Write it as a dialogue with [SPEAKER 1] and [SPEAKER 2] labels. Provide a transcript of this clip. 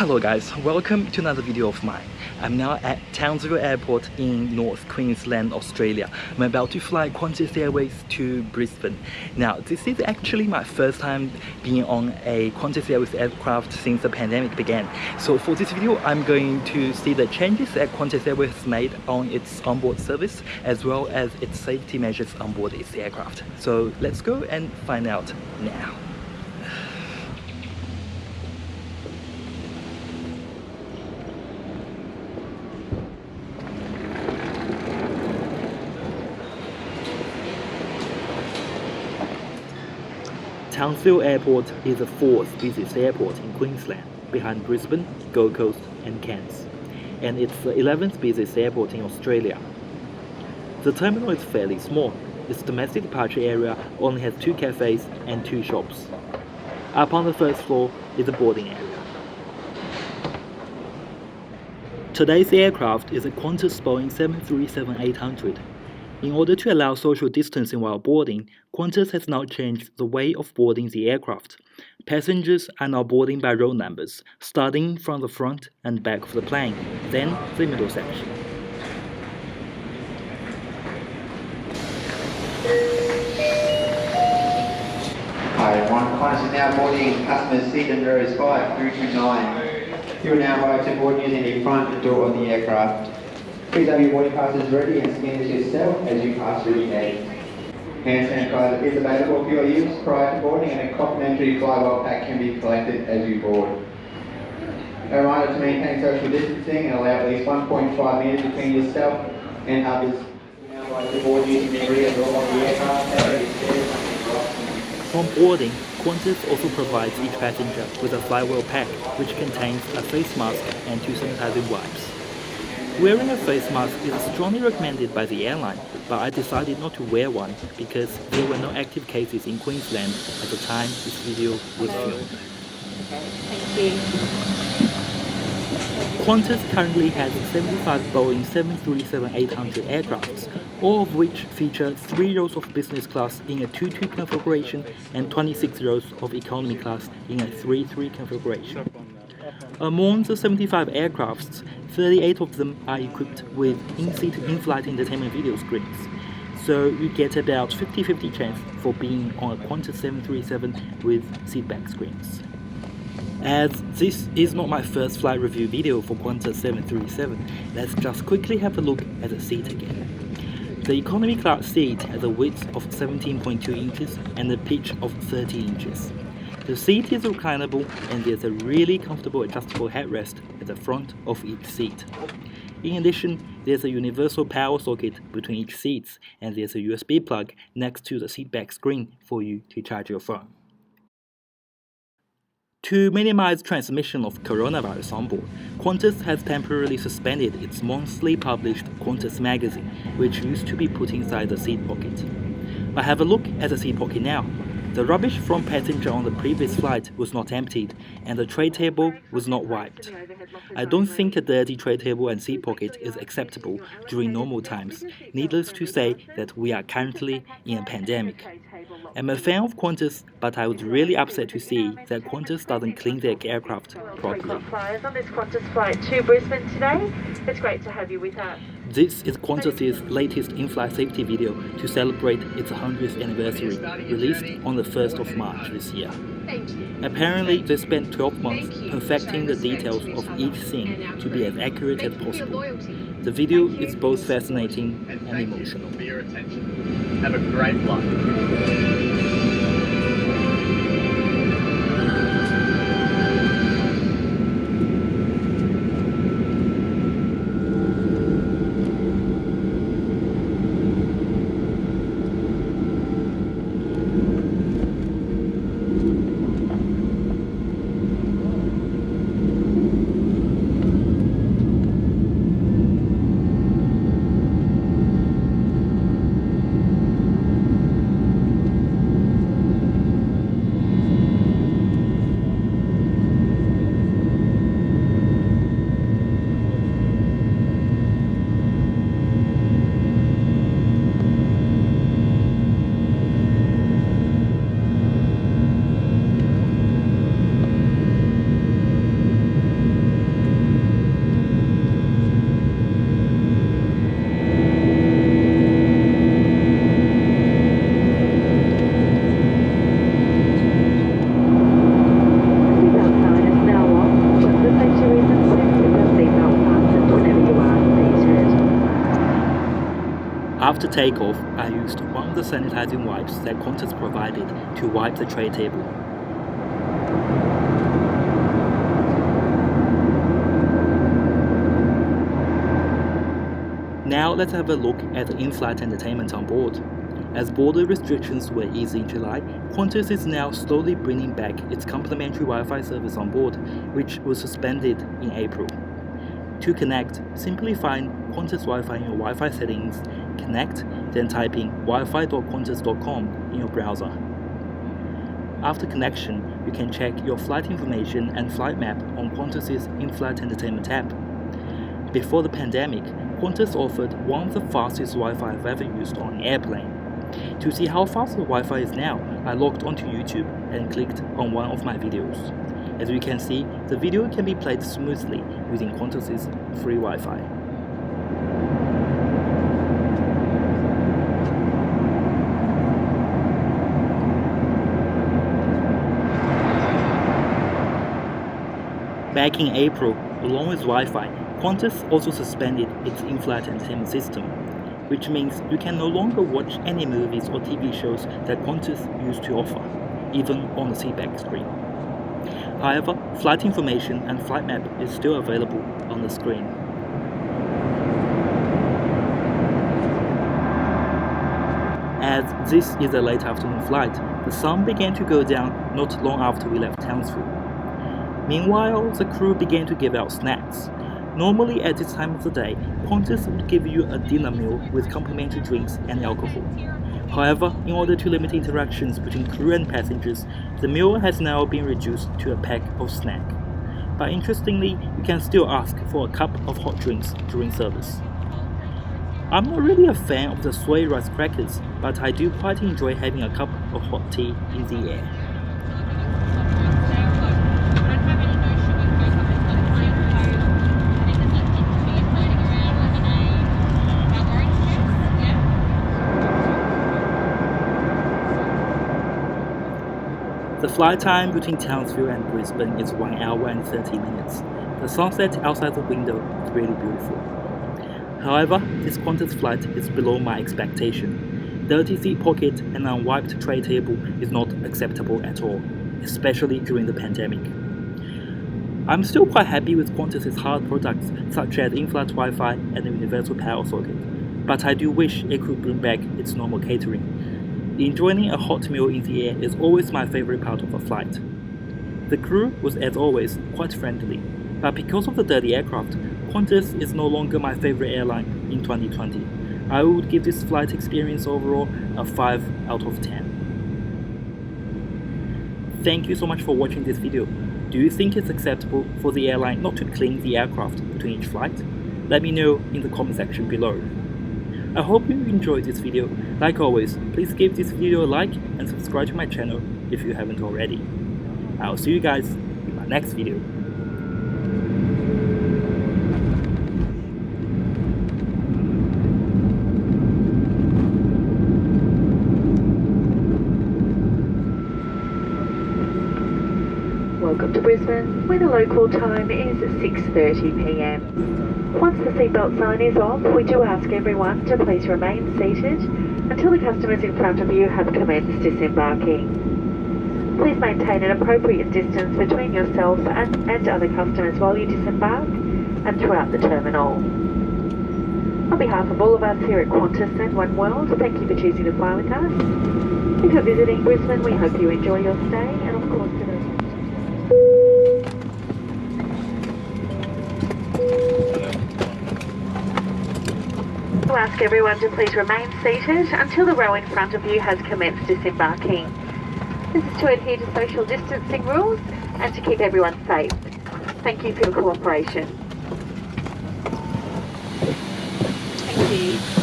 [SPEAKER 1] Hello guys, welcome to another video of mine. I'm now at Townsville Airport in North Queensland, Australia. I'm about to fly Qantas Airways to Brisbane. Now, this is actually my first time being on a Qantas Airways aircraft since the pandemic began. So for this video, I'm going to see the changes that Qantas Airways has made on its onboard service, as well as its safety measures on board its aircraft. So let's go and find out now. Townsville Airport is the fourth busiest airport in Queensland, behind Brisbane, Gold Coast and Cairns, and it's the 11th busiest airport in Australia. The terminal is fairly small. Its domestic departure area only has 2 cafes and 2 shops. Up on the first floor is the boarding area. Today's aircraft is a Qantas Boeing 737-800. In order to allow social distancing while boarding, Qantas has now changed the way of boarding the aircraft. Passengers are now boarding by row numbers, starting from the front and back of the plane, then the middle section.
[SPEAKER 2] Hi everyone, Qantas is now boarding customers seated in rows 5 through to 9. You are now invited to board using the front door of the aircraft. Please have your boarding passes ready and scan this yourself as you pass through the gate. Hand sanitizer is available for your use prior to boarding, and a complimentary flywheel pack can be collected as you board. A reminder to maintain social distancing and allow at least 1.5 metres between yourself and others. You are now invited to board using the rear door of the aircraft.
[SPEAKER 1] From boarding, Qantas also provides each passenger with a flywheel pack, which contains a face mask and 2 sanitizing wipes. Wearing a face mask is strongly recommended by the airline, but I decided not to wear one because there were no active cases in Queensland at the time this video was filmed.
[SPEAKER 3] Thank you.
[SPEAKER 1] Qantas currently has 75 Boeing 737-800 aircrafts, all of which feature 3 rows of business class in a 2-2 configuration and 26 rows of economy class in a 3-3 configuration. Among the 75 aircrafts, 38 of them are equipped with in-seat in-flight entertainment video screens, so you get about 50-50 chance for being on a Qantas 737 with seatback screens. As this is not my first flight review video for Qantas 737, let's just quickly have a look at the seat again. The economy class seat has a width of 17.2 inches and a pitch of 30 inches. The seat is reclinable and there's a really comfortable adjustable headrest at the front of each seat. In addition, there's a universal power socket between each seats, and there's a USB plug next to the seatback screen for you to charge your phone. To minimize transmission of coronavirus on board, Qantas has temporarily suspended its monthly published Qantas magazine, which used to be put inside the seat pocket. But have a look at the seat pocket now. The rubbish from passenger on the previous flight was not emptied, and the tray table was not wiped. I don't think a dirty tray table and seat pocket is acceptable during normal times. Needless to say that we are currently in a pandemic. I'm a fan of Qantas, but I was really upset to see that Qantas doesn't clean their aircraft properly.
[SPEAKER 3] Flyers on this Qantas flight to Brisbane today. It's great to have you with us.
[SPEAKER 1] This is Qantas's latest in-flight safety video to celebrate its 100th anniversary, released on the 1st of March this year. Apparently, they spent 12 months perfecting the details of each scene to be as accurate as possible. The video is both fascinating and emotional.
[SPEAKER 4] For your attention. Have a great flight.
[SPEAKER 1] After takeoff, I used one of the sanitizing wipes that Qantas provided to wipe the tray table. Now let's have a look at the in-flight entertainment on board. As border restrictions were eased in July, Qantas is now slowly bringing back its complimentary Wi-Fi service on board, which was suspended in April. To connect, simply find Qantas Wi-Fi in your Wi-Fi settings, connect, then type in wifi.qantas.com in your browser. After connection, you can check your flight information and flight map on Qantas's in-flight entertainment app. Before the pandemic, Qantas offered one of the fastest Wi-Fi I've ever used on an airplane. To see how fast the Wi-Fi is now, I logged onto YouTube and clicked on one of my videos. As you can see, the video can be played smoothly using Qantas's free Wi-Fi. Back in April, along with Wi-Fi, Qantas also suspended its in-flight entertainment system, which means you can no longer watch any movies or TV shows that Qantas used to offer, even on the seatback screen. However, flight information and flight map is still available on the screen. As this is a late afternoon flight, the sun began to go down not long after we left Townsville. Meanwhile, the crew began to give out snacks. Normally at this time of the day, Qantas would give you a dinner meal with complimentary drinks and alcohol. However, in order to limit interactions between crew and passengers, the meal has now been reduced to a pack of snack. But interestingly, you can still ask for a cup of hot drinks during service. I'm not really a fan of the soy rice crackers, but I do quite enjoy having a cup of hot tea in the air. The flight time between Townsville and Brisbane is 1 hour and 30 minutes. The sunset outside the window is really beautiful. However, this Qantas flight is below my expectation. Dirty seat pocket and unwiped tray table is not acceptable at all, especially during the pandemic. I'm still quite happy with Qantas's hard products such as in-flight Wi-Fi and the universal power socket, but I do wish it could bring back its normal catering. Enjoying a hot meal in the air is always my favorite part of a flight. The crew was, as always, quite friendly, but because of the dirty aircraft, Qantas is no longer my favorite airline in 2020. I would give this flight experience overall a 5 out of 10. Thank you so much for watching this video. Do you think it's acceptable for the airline not to clean the aircraft between each flight? Let me know in the comment section below. I hope you enjoyed this video. Like always, please give this video a like and subscribe to my channel if you haven't already. I'll see you guys in my next video.
[SPEAKER 3] Welcome to Brisbane, where the local time is 6:30 p.m. Once the seatbelt sign is off, we do ask everyone to please remain seated until the customers in front of you have commenced disembarking. Please maintain an appropriate distance between yourself and other customers while you disembark and throughout the terminal. On behalf of all of us here at Qantas and One World, thank you for choosing to fly with us. If you're visiting Brisbane, we hope you enjoy your stay, and of course to those... We'll ask everyone to please remain seated until the row in front of you has commenced disembarking. This is to adhere to social distancing rules and to keep everyone safe. Thank you for your cooperation. Thank you.